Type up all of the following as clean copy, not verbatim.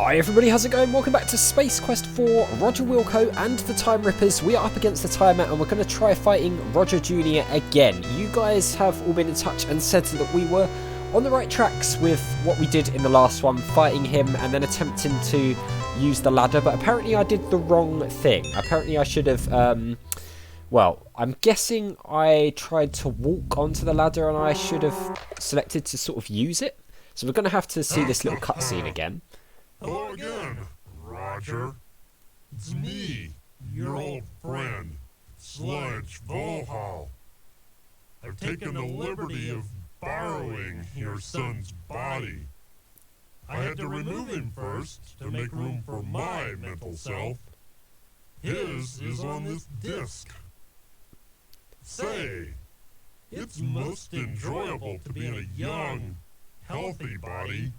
Hi everybody, how's it going? Welcome back to Space Quest 4, Roger Wilco and the Time Rippers. We are up against the timer and we're going to try fighting Roger Jr. again. You guys have all been in touch and said that we were on the right tracks with what we did in the last one, fighting him and then attempting to use the ladder, but apparently I did the wrong thing. Apparently I should have, well, I'm guessing I tried to walk onto the ladder and I should have selected to sort of use it. So we're going to have to see this little cutscene again. Hello again, Roger. It's me, your old friend, Sludge VOHAUL. I've taken the liberty of borrowing your son's body. I had to remove him first to make room for my mental self. His is on this disc. Say, it's most enjoyable to be in a young, healthy body,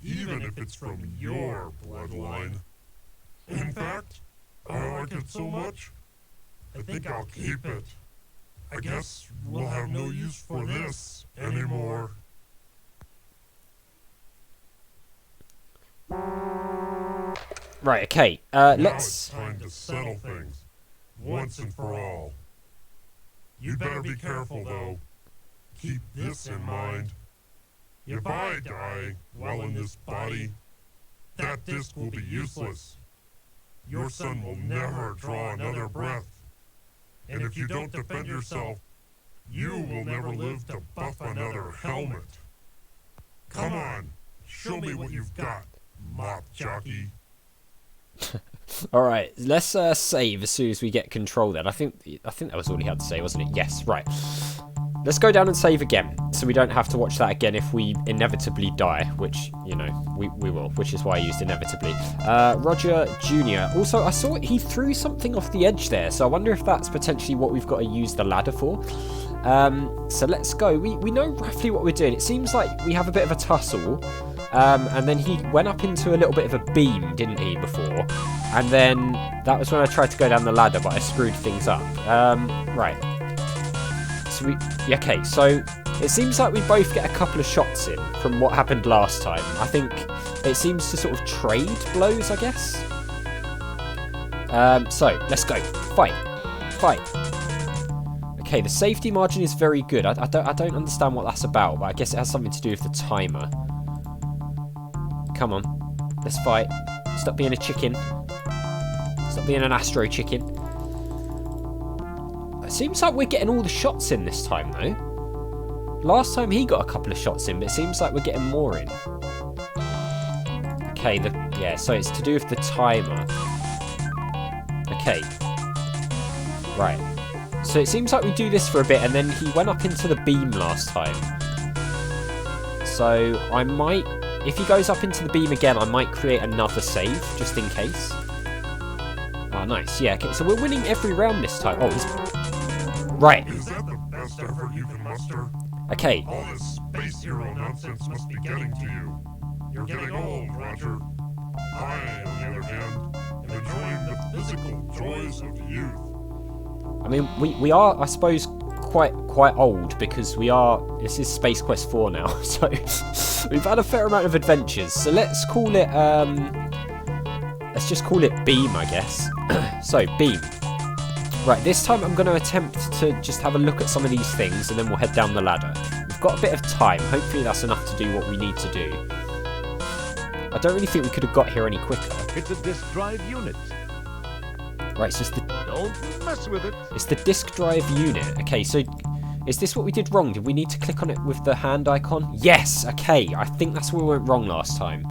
even if it's from your bloodline. In fact, I like it so much, I think I'll keep it. I guess we'll have no use for this anymore. Right, okay, Now let's... it's time to settle things, once and for all. You'd better be careful, though. Keep this in mind. If I die while in this body, that disc will be useless. Your son will never draw another breath. And if you don't defend yourself, you will never live to buff another helmet. Come on, show me what you've got, mop jockey. Alright, let's save as soon as we get control then. I think that was all he had to say, wasn't it? Yes, right. Let's go down and save again, so we don't have to watch that again if we inevitably die, which, you know, we will, which is why I used inevitably. Roger Jr. Also, I saw he threw something off the edge there, so I wonder if that's potentially what we've got to use the ladder for. So let's go. We know roughly what we're doing. It seems like we have a bit of a tussle, and then he went up into a little bit of a beam, didn't he, before? And then that was when I tried to go down the ladder, but I screwed things up. Right. So okay, so it seems like we both get a couple of shots in from what happened last time. I think it seems to sort of trade blows, I guess. So let's go. Fight. Okay, the safety margin is very good. I don't understand what that's about, but I guess it has something to do with the timer. Come on, let's fight. Stop being a chicken. Stop being an astro chicken. It seems like we're getting all the shots in this time, though. Last time he got a couple of shots in, but it seems like we're getting more in. Okay, yeah, so it's to do with the timer. Okay. Right. So it seems like we do this for a bit, and then he went up into the beam last time. So I might, if he goes up into the beam again, I might create another save, just in case. Oh, nice. Yeah, okay, so we're winning every round this time. Oh, he's... Right. Is that the best effort you can muster? Okay. All this space hero nonsense must be getting to you. You're getting old, Roger. I, on the other hand, am enjoying the physical joys of youth. I mean, we are, I suppose, quite old because we are. This is Space Quest 4 now, so we've had a fair amount of adventures. So let's call it. Let's just call it Beam, I guess. So Beam. Right, this time I'm going to attempt to just have a look at some of these things and then we'll head down the ladder. We've got a bit of time. Hopefully that's enough to do what we need to do. I don't really think we could have got here any quicker. It's a disk drive unit. Right, so it's the... Don't mess with it. It's the disk drive unit. Okay, so is this what we did wrong? Did we need to click on it with the hand icon? Yes, okay. I think that's where we went wrong last time.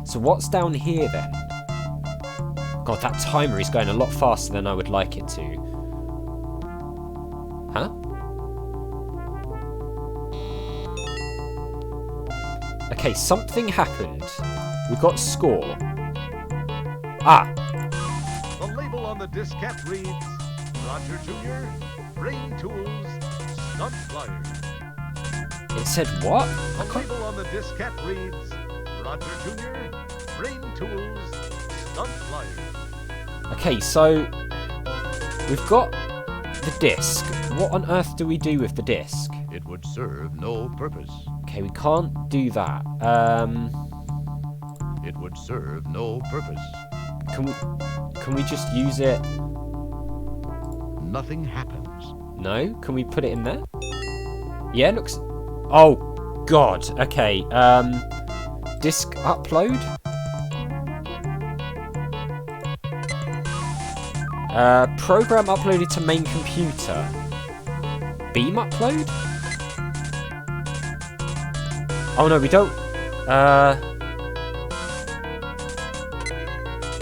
So what's down here then? God, that timer is going a lot faster than I would like it to. Huh? Okay, something happened. We got score. Ah! The label on the diskette reads, Roger Jr., Brain Tools, Stunt Flyer. It said what? The label on the diskette reads, Roger Jr., Brain Tools, Stunt Flyer. Okay, so we've got the disc. What on earth do we do with the disc? It would serve no purpose. Okay, we can't do that. It would serve no purpose. Can we just use it? Nothing happens. No? Can we put it in there? Yeah, looks... Oh, God. Okay. Disk upload? Program uploaded to main computer. Beam upload? Oh, no, we don't...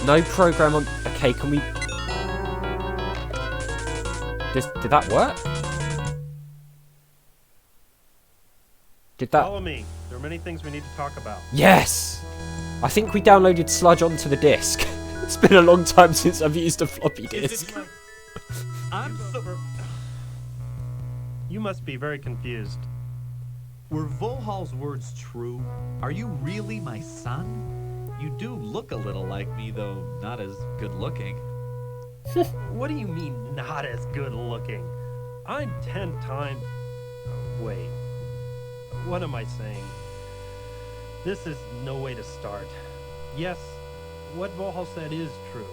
No program on... Okay, can we... Did that work? Did that... Follow me. There are many things we need to talk about. Yes! I think we downloaded Sludge onto the disk. It's been a long time since I've used a floppy disk. I'm so... You must be very confused. Were VOHAUL's words true? Are you really my son? You do look a little like me, though not as good looking. What do you mean, not as good looking? I'm 10 times... Wait. What am I saying? This is no way to start. Yes, what VOHAUL said is true.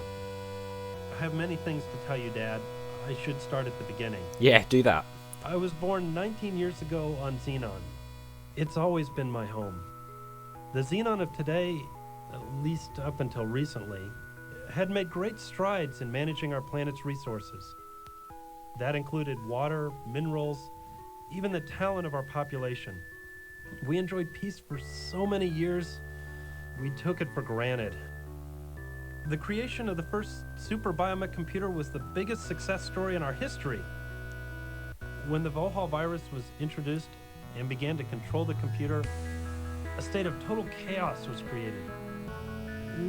I have many things to tell you, Dad. I should start at the beginning. Yeah, do that. I was born 19 years ago on Xenon. It's always been my home. The Xenon of today, at least up until recently, had made great strides in managing our planet's resources. That included water, minerals, even the talent of our population. We enjoyed peace for so many years, we took it for granted. The creation of the first super biomech computer was the biggest success story in our history. When the VOHAUL virus was introduced and began to control the computer, a state of total chaos was created.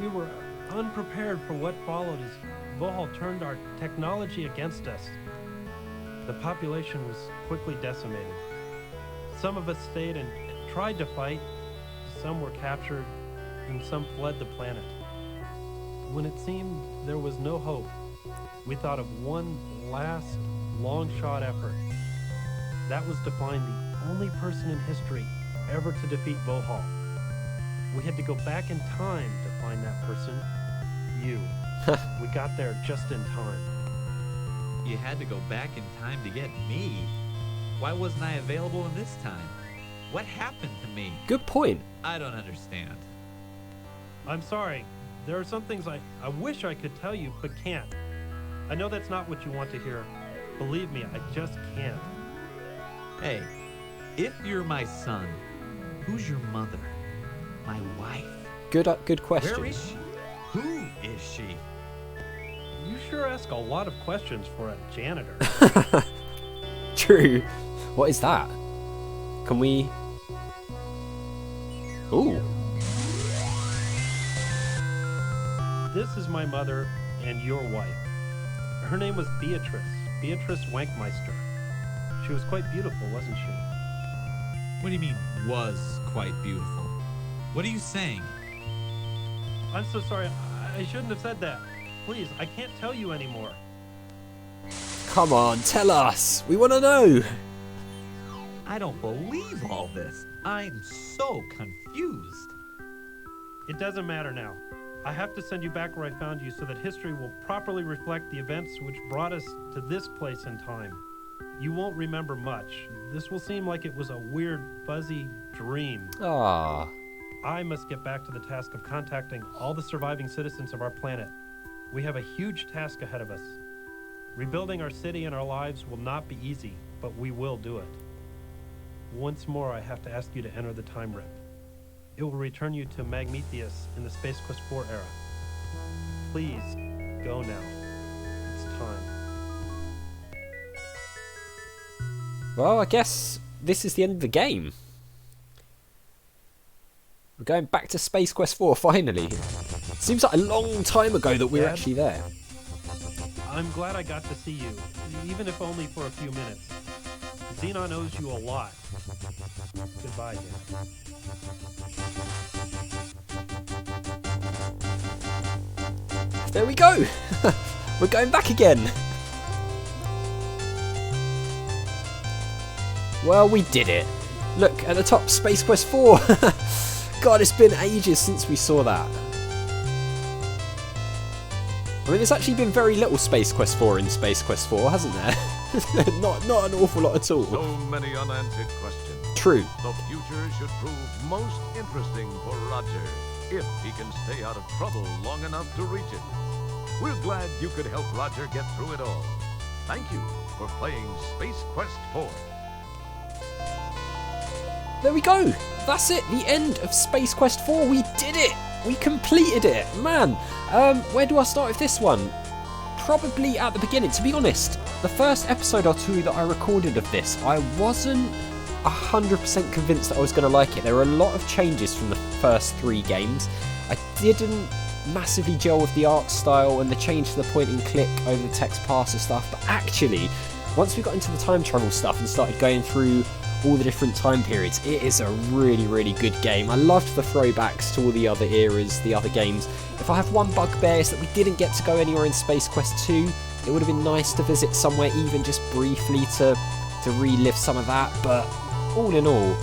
We were unprepared for what followed as VOHAUL turned our technology against us. The population was quickly decimated. Some of us stayed and tried to fight, some were captured, and some fled the planet. When it seemed there was no hope, we thought of one last long-shot effort. That was to find the only person in history ever to defeat VOHAUL. We had to go back in time to find that person, you. We got there just in time. You had to go back in time to get me. Why wasn't I available in this time? What happened to me? Good point. I don't understand. I'm sorry. There are some things I wish I could tell you, but can't. I know that's not what you want to hear. Believe me, I just can't. Hey, if you're my son, who's your mother? My wife? Good question. Where is she? Who is she? You sure ask a lot of questions for a janitor. True. What is that? Can we... Ooh. This is my mother and your wife. Her name was Beatrice Wankmeister. She was quite beautiful, wasn't she? What do you mean, was quite beautiful? What are you saying? I'm so sorry. I shouldn't have said that. Please, I can't tell you anymore. Come on, tell us. We want to know. I don't believe all this. I'm so confused. It doesn't matter now. I have to send you back where I found you so that history will properly reflect the events which brought us to this place in time. You won't remember much. This will seem like it was a weird, fuzzy dream. Ah. I must get back to the task of contacting all the surviving citizens of our planet. We have a huge task ahead of us. Rebuilding our city and our lives will not be easy, but we will do it. Once more, I have to ask you to enter the time rip. It will return you to Magmetheus in the Space Quest 4 era. Please, go now. It's time. Well, I guess this is the end of the game. We're going back to Space Quest 4, finally. Seems like a long time ago that we were actually there. I'm glad I got to see you, even if only for a few minutes. Xenon owes you a lot. Goodbye, Dad. There we go! We're going back again! Well, we did it. Look, at the top, Space Quest 4! God, it's been ages since we saw that. I mean, there's actually been very little Space Quest 4 in Space Quest 4, hasn't there? not an awful lot at all. So many unanswered questions. True. The future should prove most interesting for Roger, if he can stay out of trouble long enough to reach it. We're glad you could help Roger get through it all. Thank you for playing Space Quest 4. There we go. That's it. The end of Space Quest 4. We did it. We completed it. Man, where do I start with this one? Probably at the beginning. To be honest, the first episode or two that I recorded of this, I wasn't 100% convinced that I was going to like it. There were a lot of changes from the first 3 games. I didn't massively gel with the art style and the change to the point and click over the text parser stuff, but actually, once we got into the time travel stuff and started going through all the different time periods, it is a really, really good game. I loved the throwbacks to all the other eras, the other games. If I have one bugbear, is that we didn't get to go anywhere in Space Quest 2. It would have been nice to visit somewhere even just briefly to relive some of that, but all in all,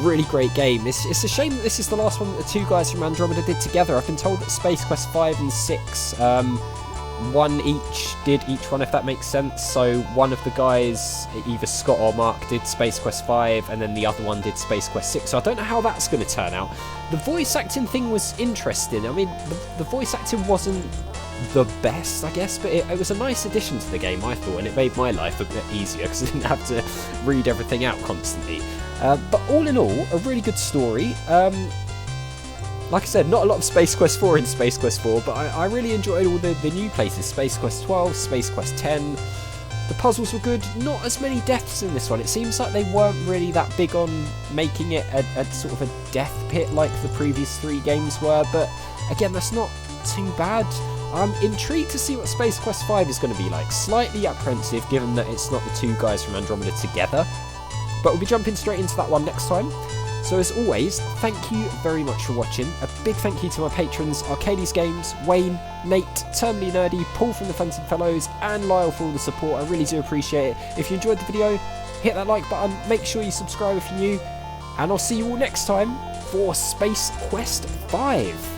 really great game. It's a shame that this is the last one that the 2 guys from Andromeda did together. I've been told that Space Quest 5 and 6, one each did each one, if that makes sense. So one of the guys, either Scott or Mark, did Space Quest 5, and then the other one did Space Quest 6. So I don't know how that's going to turn out. The voice acting thing was interesting. I mean, the voice acting wasn't the best, I guess, but it was a nice addition to the game, I thought, and it made my life a bit easier because I didn't have to read everything out constantly. But all in all, a really good story. Like I said, not a lot of Space Quest 4 in Space Quest 4, but I really enjoyed all the new places. Space Quest 12, Space Quest 10. The puzzles were good. Not as many deaths in this one. It seems like they weren't really that big on making it a sort of a death pit like the previous 3 games were, but again, that's not too bad. I'm intrigued to see what Space Quest 5 is going to be like. Slightly apprehensive, given that it's not the 2 guys from Andromeda together. But we'll be jumping straight into that one next time. So as always, thank you very much for watching. A big thank you to my patrons, Arcades Games, Wayne, Nate, Terminally Nerdy, Paul from the Phantom Fellows, and Lyle for all the support. I really do appreciate it. If you enjoyed the video, hit that like button, make sure you subscribe if you're new, and I'll see you all next time for Space Quest 5.